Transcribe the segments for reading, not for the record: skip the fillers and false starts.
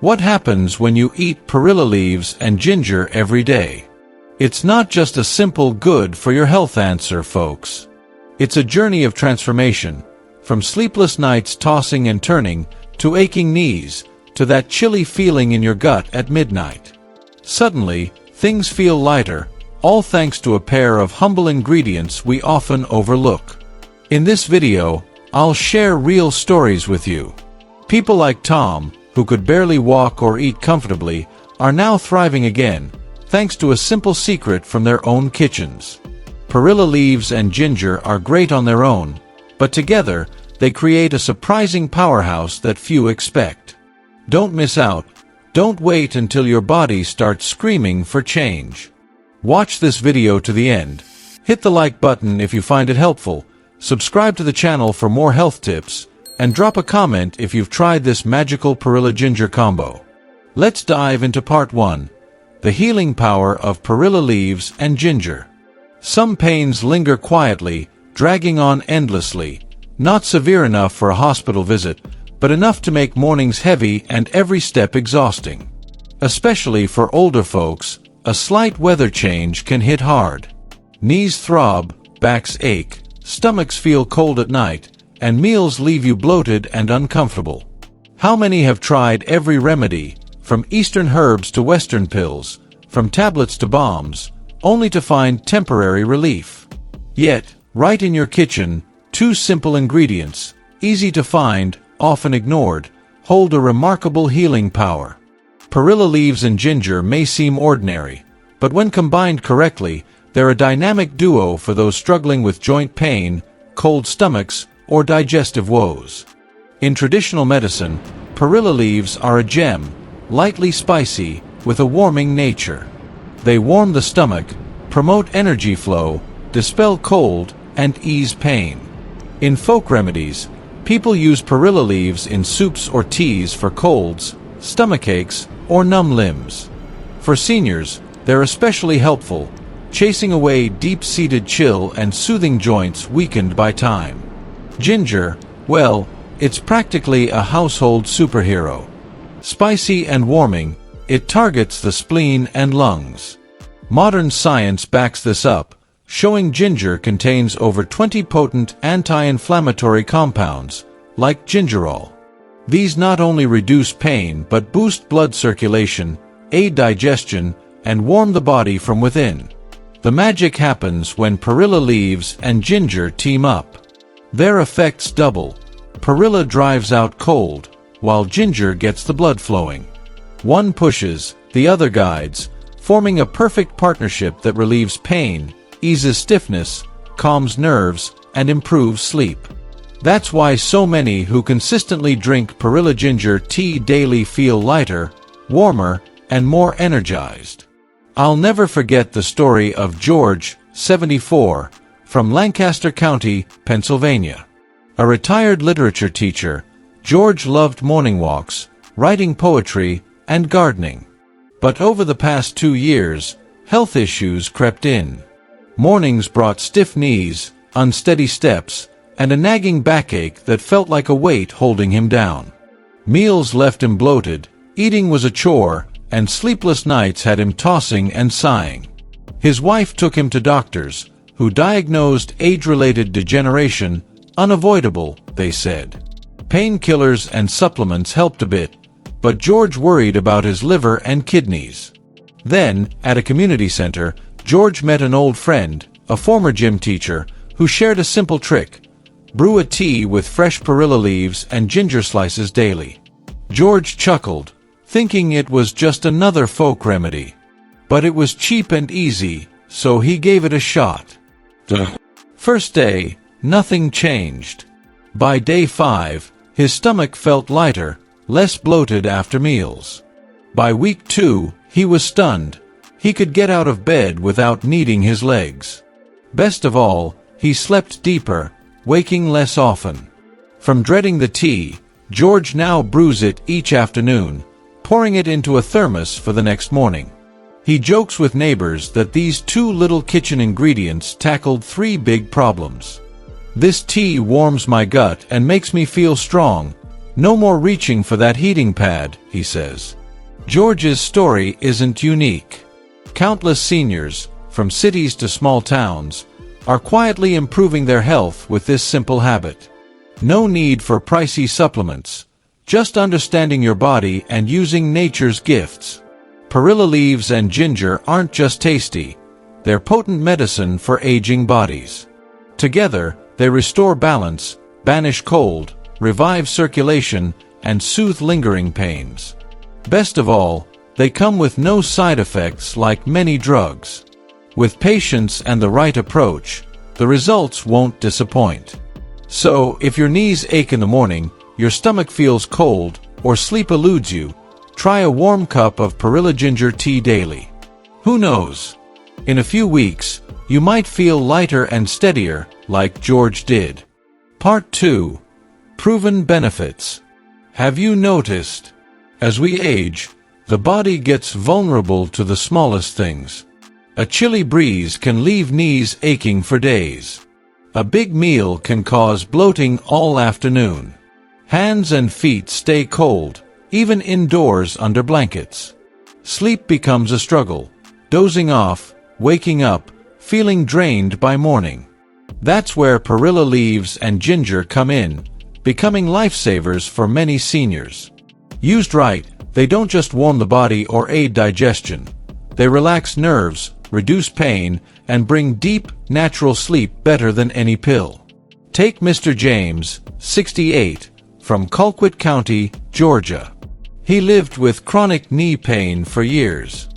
What happens when you eat perilla leaves and ginger every day? It's not just a simple good for your health answer, folks. It's a journey of transformation, from sleepless nights tossing and turning, to aching knees, to that chilly feeling in your gut at midnight. Suddenly, things feel lighter, all thanks to a pair of humble ingredients we often overlook. In this video, I'll share real stories with you. People like Tom, who could barely walk or eat comfortably, are now thriving again, thanks to a simple secret from their own kitchens. Perilla leaves and ginger are great on their own, but together, they create a surprising powerhouse that few expect. Don't miss out. Don't wait until your body starts screaming for change. Watch this video to the end. Hit the like button if you find it helpful, subscribe to the channel for more health tips, and drop a comment if you've tried this magical perilla ginger combo. Let's dive into part 1. The healing power of perilla leaves and ginger. Some pains linger quietly, dragging on endlessly, not severe enough for a hospital visit, but enough to make mornings heavy and every step exhausting. Especially for older folks, a slight weather change can hit hard. Knees throb, backs ache, stomachs feel cold at night, and meals leave you bloated and uncomfortable. How many have tried every remedy, from Eastern herbs to Western pills, from tablets to balms, only to find temporary relief? Yet, right in your kitchen, two simple ingredients, easy to find, often ignored, hold a remarkable healing power. Perilla leaves and ginger may seem ordinary, but when combined correctly, they're a dynamic duo for those struggling with joint pain, cold stomachs, or digestive woes. In traditional medicine, perilla leaves are a gem, lightly spicy, with a warming nature. They warm the stomach, promote energy flow, dispel cold, and ease pain. In folk remedies, people use perilla leaves in soups or teas for colds, stomachaches, or numb limbs. For seniors, they're especially helpful, chasing away deep-seated chill and soothing joints weakened by time. Ginger, well, it's practically a household superhero. Spicy and warming, it targets the spleen and lungs. Modern science backs this up, showing ginger contains over 20 potent anti-inflammatory compounds, like gingerol. These not only reduce pain but boost blood circulation, aid digestion, and warm the body from within. The magic happens when perilla leaves and ginger team up. Their effects double. Perilla drives out cold, while ginger gets the blood flowing. One pushes, the other guides, forming a perfect partnership that relieves pain, eases stiffness, calms nerves, and improves sleep. That's why so many who consistently drink perilla ginger tea daily feel lighter, warmer, and more energized. I'll never forget the story of George, 74, from Lancaster County, Pennsylvania. A retired literature teacher, George loved morning walks, writing poetry, and gardening. But over the past 2 years, health issues crept in. Mornings brought stiff knees, unsteady steps, and a nagging backache that felt like a weight holding him down. Meals left him bloated, eating was a chore, and sleepless nights had him tossing and sighing. His wife took him to doctors, who diagnosed age-related degeneration, unavoidable, they said. Painkillers and supplements helped a bit, but George worried about his liver and kidneys. Then, at a community center, George met an old friend, a former gym teacher, who shared a simple trick: brew a tea with fresh perilla leaves and ginger slices daily. George chuckled, thinking it was just another folk remedy. But it was cheap and easy, so he gave it a shot. First day, nothing changed. By day 5, his stomach felt lighter, less bloated after meals. By week 2, he was stunned. He could get out of bed without needing his legs. Best of all, he slept deeper, waking less often. From dreading the tea, George now brews it each afternoon, pouring it into a thermos for the next morning. He jokes with neighbors that these 2 little kitchen ingredients tackled 3 big problems. "This tea warms my gut and makes me feel strong," No more reaching for that heating pad, he says. George's story isn't unique. Countless seniors, from cities to small towns, are quietly improving their health with this simple habit. No need for pricey supplements, just understanding your body and using nature's gifts. Perilla leaves and ginger aren't just tasty, they're potent medicine for aging bodies. Together, they restore balance, banish cold, revive circulation, and soothe lingering pains. Best of all, they come with no side effects like many drugs. With patience and the right approach, the results won't disappoint. So, if your knees ache in the morning, your stomach feels cold, or sleep eludes you, try a warm cup of Perilla ginger tea daily. Who knows? In a few weeks, you might feel lighter and steadier, like George did. Part 2. Proven benefits. Have you noticed? As we age, the body gets vulnerable to the smallest things. A chilly breeze can leave knees aching for days. A big meal can cause bloating all afternoon. Hands and feet stay cold, even indoors under blankets. Sleep becomes a struggle, dozing off, waking up, feeling drained by morning. That's where Perilla leaves and ginger come in, becoming lifesavers for many seniors. Used right, they don't just warm the body or aid digestion. They relax nerves, reduce pain, and bring deep, natural sleep better than any pill. Take Mr. James, 68, from Colquitt County, Georgia. He lived with chronic knee pain for years.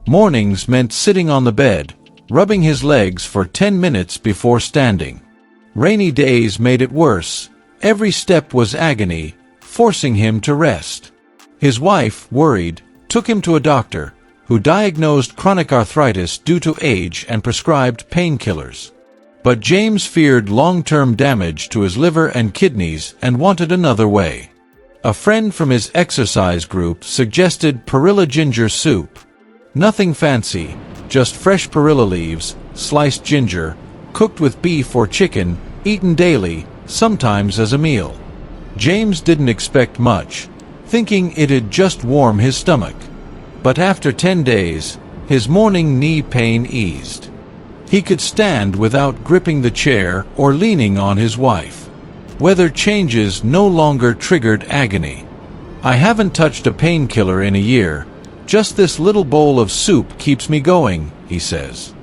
Mornings meant sitting on the bed, rubbing his legs for 10 minutes before standing. Rainy days made it worse. Every step was agony, forcing him to rest. His wife, worried, took him to a doctor, who diagnosed chronic arthritis due to age and prescribed painkillers. But James feared long-term damage to his liver and kidneys and wanted another way. A friend from his exercise group suggested Perilla ginger soup. Nothing fancy, just fresh Perilla leaves, sliced ginger, cooked with beef or chicken, eaten daily, sometimes as a meal. James didn't expect much, thinking it'd just warm his stomach. But after 10 days, his morning knee pain eased. He could stand without gripping the chair or leaning on his wife. Weather changes no longer triggered agony. I haven't touched a painkiller in a year. Just this little bowl of soup keeps me going, he says.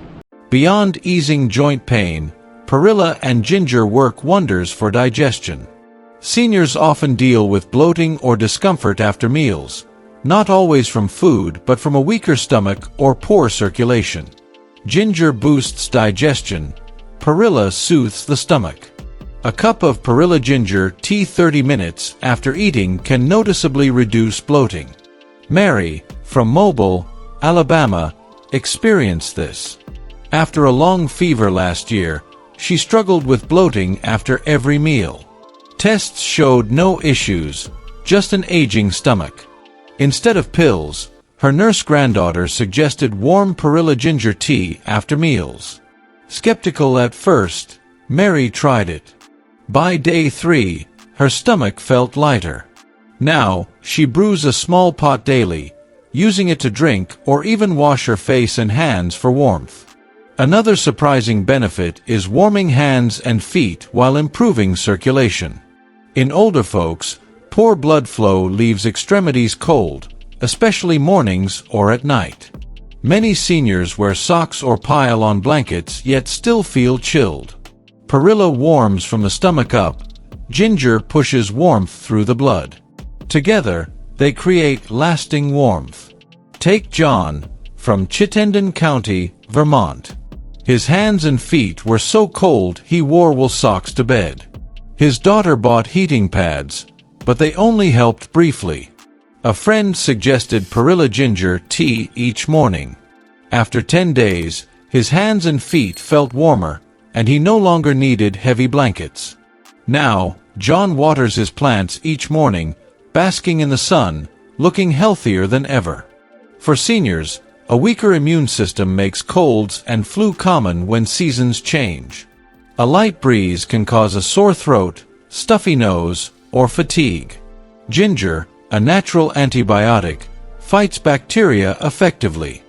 Beyond easing joint pain, Perilla and ginger work wonders for digestion. Seniors often deal with bloating or discomfort after meals, not always from food but from a weaker stomach or poor circulation. Ginger boosts digestion. Perilla soothes the stomach. A cup of Perilla ginger tea 30 minutes after eating can noticeably reduce bloating. Mary, from Mobile, Alabama, experienced this. After a long fever last year, she struggled with bloating after every meal. Tests showed no issues, just an aging stomach. Instead of pills, her nurse granddaughter suggested warm Perilla ginger tea after meals. Skeptical at first, Mary tried it. By day 3, her stomach felt lighter. Now, she brews a small pot daily, using it to drink or even wash her face and hands for warmth. Another surprising benefit is warming hands and feet while improving circulation. In older folks, poor blood flow leaves extremities cold, especially mornings or at night. Many seniors wear socks or pile on blankets yet still feel chilled. Perilla warms from the stomach up. Ginger pushes warmth through the blood. Together, they create lasting warmth. Take John, from Chittenden County, Vermont. His hands and feet were so cold he wore wool socks to bed. His daughter bought heating pads, but they only helped briefly. A friend suggested Perilla ginger tea each morning. After 10 days, his hands and feet felt warmer, and he no longer needed heavy blankets. Now, John waters his plants each morning, basking in the sun, looking healthier than ever. For seniors, a weaker immune system makes colds and flu common when seasons change. A light breeze can cause a sore throat, stuffy nose, or fatigue. Ginger, a natural antibiotic, fights bacteria effectively.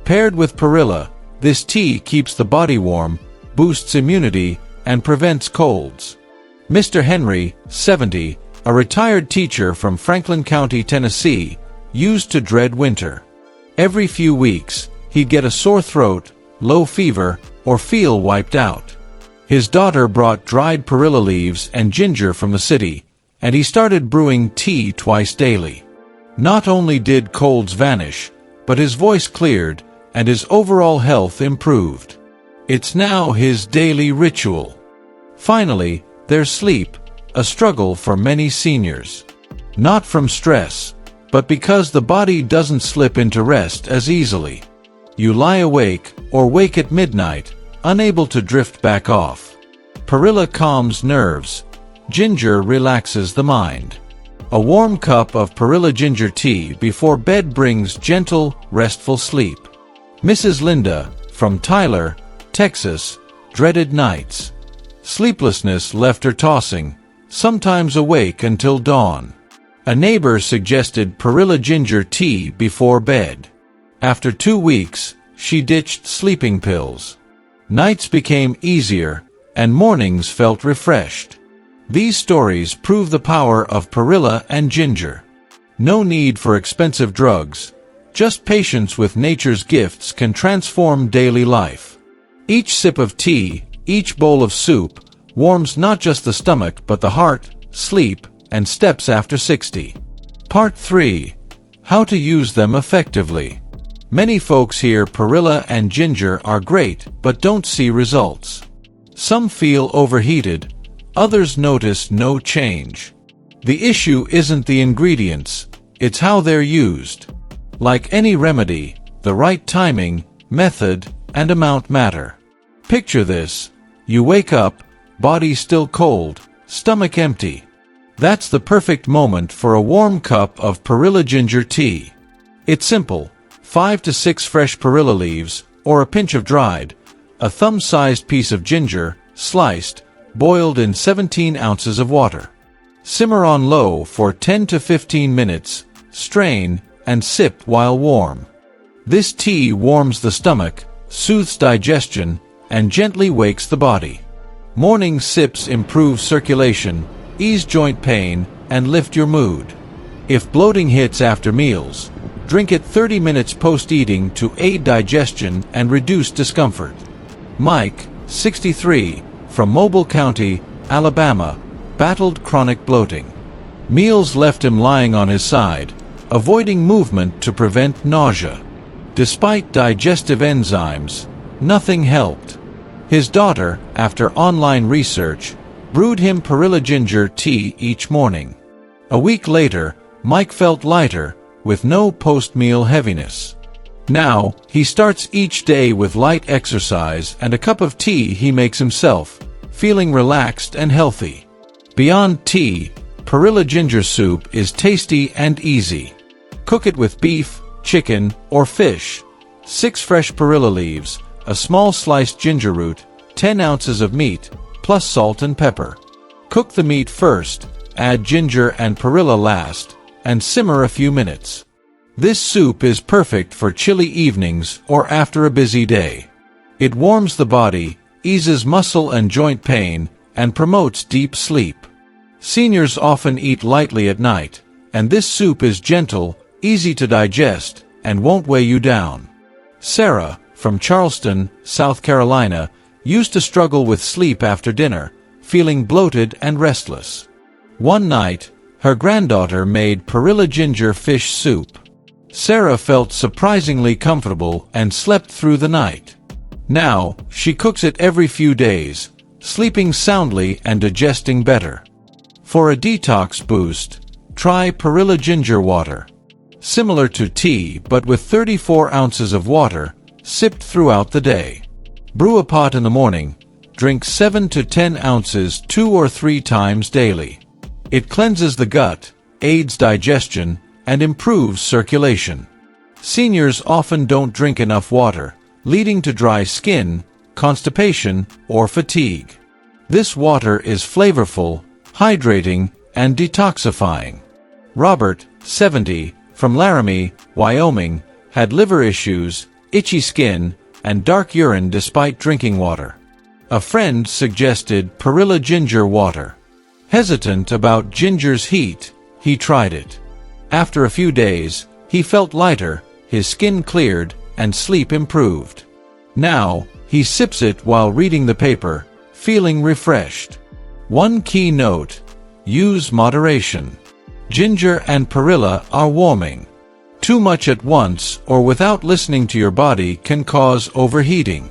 Paired with perilla, this tea keeps the body warm, boosts immunity, and prevents colds. Mr. Henry, 70, a retired teacher from Franklin County, Tennessee, used to dread winter. Every few weeks, he'd get a sore throat, low fever, or feel wiped out. His daughter brought dried perilla leaves and ginger from the city, and he started brewing tea twice daily. Not only did colds vanish, but his voice cleared, and his overall health improved. It's now his daily ritual. Finally, there's sleep, a struggle for many seniors. Not from stress, but because the body doesn't slip into rest as easily. You lie awake, or wake at midnight, unable to drift back off. Perilla calms nerves. Ginger relaxes the mind. A warm cup of perilla ginger tea before bed brings gentle, restful sleep. Mrs. Linda, from Tyler, Texas, dreaded nights. Sleeplessness left her tossing, sometimes awake until dawn. A neighbor suggested perilla ginger tea before bed. After 2 weeks, she ditched sleeping pills. Nights became easier, and mornings felt refreshed. These stories prove the power of perilla and ginger. No need for expensive drugs, just patience with nature's gifts can transform daily life. Each sip of tea, each bowl of soup, warms not just the stomach but the heart, sleep, and steps after 60. Part 3. How to use them effectively. Many folks hear perilla and ginger are great but don't see results. Some feel overheated, others notice no change. The issue isn't the ingredients, it's how they're used. Like any remedy, the right timing, method, and amount matter. Picture this: you wake up, body still cold, stomach empty. That's the perfect moment for a warm cup of perilla ginger tea. It's simple: 5 to 6 fresh perilla leaves, or a pinch of dried, a thumb-sized piece of ginger, sliced, boiled in 17 ounces of water. Simmer on low for 10 to 15 minutes, strain, and sip while warm. This tea warms the stomach, soothes digestion, and gently wakes the body. Morning sips improve circulation, ease joint pain, and lift your mood. If bloating hits after meals, drink it 30 minutes post-eating to aid digestion and reduce discomfort. Mike, 63, from Mobile County, Alabama, battled chronic bloating. Meals left him lying on his side, avoiding movement to prevent nausea. Despite digestive enzymes, nothing helped. His daughter, after online research, brewed him perilla ginger tea each morning. A week later, Mike felt lighter, with no post-meal heaviness. Now, he starts each day with light exercise and a cup of tea he makes himself, feeling relaxed and healthy. Beyond tea, perilla ginger soup is tasty and easy. Cook it with beef, chicken, or fish. 6 fresh perilla leaves, a small sliced ginger root, 10 ounces of meat, plus salt and pepper. Cook the meat first, add ginger and perilla last, and simmer a few minutes. This soup is perfect for chilly evenings or after a busy day. It warms the body, eases muscle and joint pain, and promotes deep sleep. Seniors often eat lightly at night, and this soup is gentle, easy to digest, and won't weigh you down. Sarah, from Charleston, South Carolina, used to struggle with sleep after dinner, feeling bloated and restless. One night, her granddaughter made perilla ginger fish soup. Sarah felt surprisingly comfortable and slept through the night. Now, she cooks it every few days, sleeping soundly and digesting better. For a detox boost, try perilla ginger water. Similar to tea but with 34 ounces of water, sipped throughout the day. Brew a pot in the morning, drink 7 to 10 ounces 2 or 3 times daily. It cleanses the gut, aids digestion, and improves circulation. Seniors often don't drink enough water, leading to dry skin, constipation, or fatigue. This water is flavorful, hydrating, and detoxifying. Robert, 70, from Laramie, Wyoming, had liver issues, itchy skin, and dark urine despite drinking water. A friend suggested Perilla ginger water. Hesitant about ginger's heat, he tried it. After a few days, he felt lighter, his skin cleared, and sleep improved. Now, he sips it while reading the paper, feeling refreshed. One key note: use moderation. Ginger and perilla are warming. Too much at once or without listening to your body can cause overheating.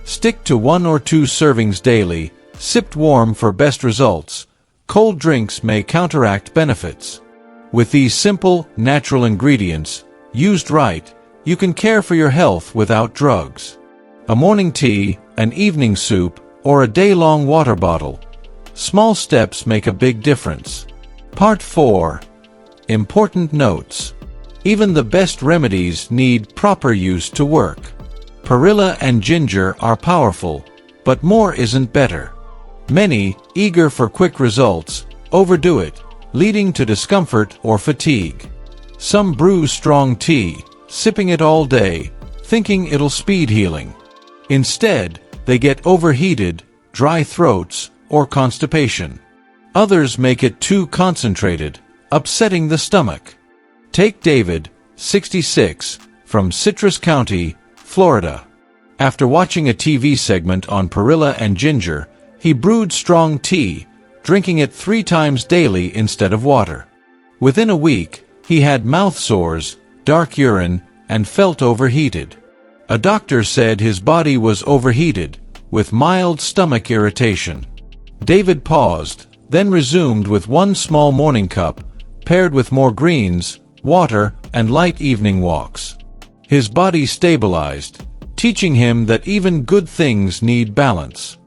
Stick to 1 or 2 servings daily, sipped warm for best results. Cold drinks may counteract benefits. With these simple, natural ingredients, used right, you can care for your health without drugs. A morning tea, an evening soup, or a day-long water bottle. Small steps make a big difference. Part 4. Important notes. Even the best remedies need proper use to work. Perilla and ginger are powerful, but more isn't better. Many, eager for quick results, overdo it, leading to discomfort or fatigue. Some brew strong tea, sipping it all day, thinking it'll speed healing. Instead, they get overheated, dry throats, or constipation. Others make it too concentrated, upsetting the stomach. Take David, 66, from Citrus County, Florida. After watching a TV segment on perilla and ginger, he brewed strong tea, drinking it 3 times daily instead of water. Within a week, he had mouth sores, dark urine, and felt overheated. A doctor said his body was overheated, with mild stomach irritation. David paused, then resumed with 1 small morning cup, paired with more greens, water, and light evening walks. His body stabilized, teaching him that even good things need balance.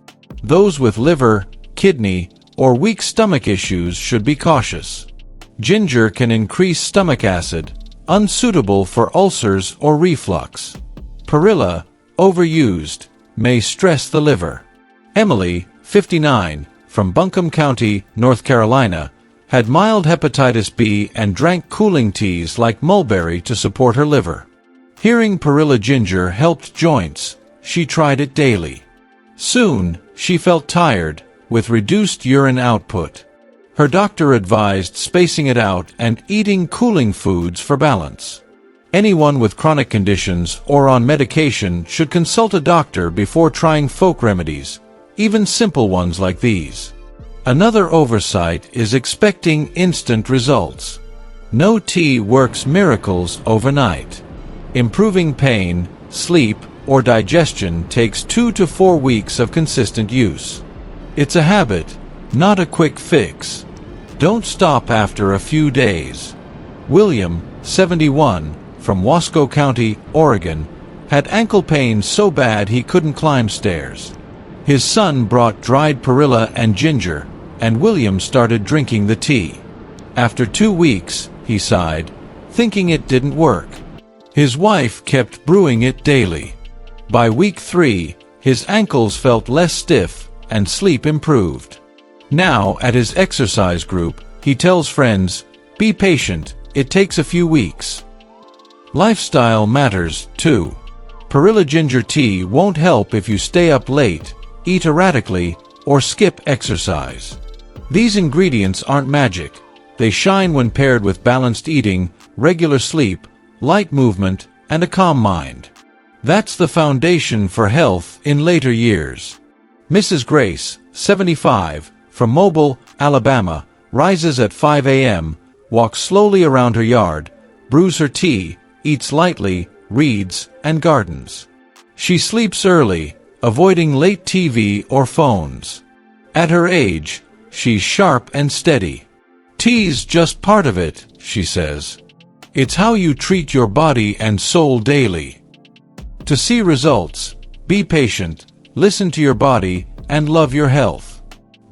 Those with liver, kidney, or weak stomach issues should be cautious. Ginger can increase stomach acid, unsuitable for ulcers or reflux. Perilla, overused, may stress the liver. Emily, 59, from Buncombe County, North Carolina, had mild hepatitis B and drank cooling teas like mulberry to support her liver. Hearing perilla ginger helped joints, she tried it daily. Soon, she felt tired, with reduced urine output. Her doctor advised spacing it out and eating cooling foods for balance. Anyone with chronic conditions or on medication should consult a doctor before trying folk remedies, even simple ones like these. Another oversight is expecting instant results. No tea works miracles overnight. Improving pain, sleep, or digestion takes 2 to 4 weeks of consistent use. It's a habit, not a quick fix. Don't stop after a few days. William, 71, from Wasco County, Oregon, had ankle pain so bad he couldn't climb stairs. His son brought dried perilla and ginger, and William started drinking the tea. After 2 weeks, he sighed, thinking it didn't work. His wife kept brewing it daily. By week 3, his ankles felt less stiff, and sleep improved. Now, at his exercise group, he tells friends, "Be patient, it takes a few weeks." Lifestyle matters, too. Perilla ginger tea won't help if you stay up late, eat erratically, or skip exercise. These ingredients aren't magic. They shine when paired with balanced eating, regular sleep, light movement, and a calm mind. That's the foundation for health in later years. Mrs. Grace, 75, from Mobile, Alabama, rises at 5 a.m., walks slowly around her yard, brews her tea, eats lightly, reads, and gardens. She sleeps early, avoiding late TV or phones. At her age, she's sharp and steady. Tea's just part of it, she says. It's how you treat your body and soul daily. To see results, be patient, listen to your body, and love your health.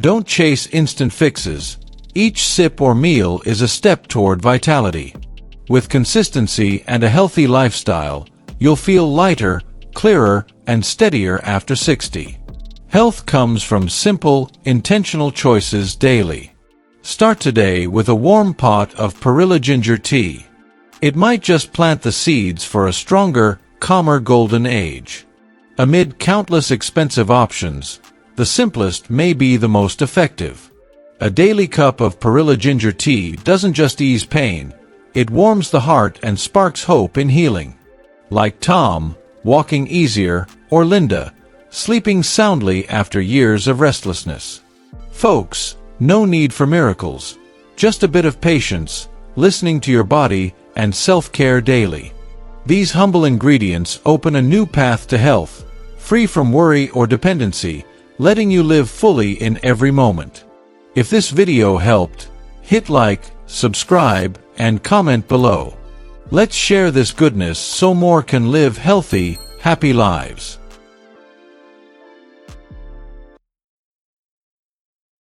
Don't chase instant fixes. Each sip or meal is a step toward vitality. With consistency and a healthy lifestyle, you'll feel lighter, clearer, and steadier after 60. Health comes from simple, intentional choices daily. Start today with a warm pot of Perilla ginger tea. It might just plant the seeds for a stronger, calmer golden age. Amid countless expensive options, the simplest may be the most effective. A daily cup of Perilla ginger tea doesn't just ease pain, it warms the heart and sparks hope in healing. Like Tom, walking easier, or Linda, sleeping soundly after years of restlessness. Folks, no need for miracles, just a bit of patience, listening to your body, and self-care daily. These humble ingredients open a new path to health, free from worry or dependency, letting you live fully in every moment. If this video helped, hit like, subscribe, and comment below. Let's share this goodness so more can live healthy, happy lives.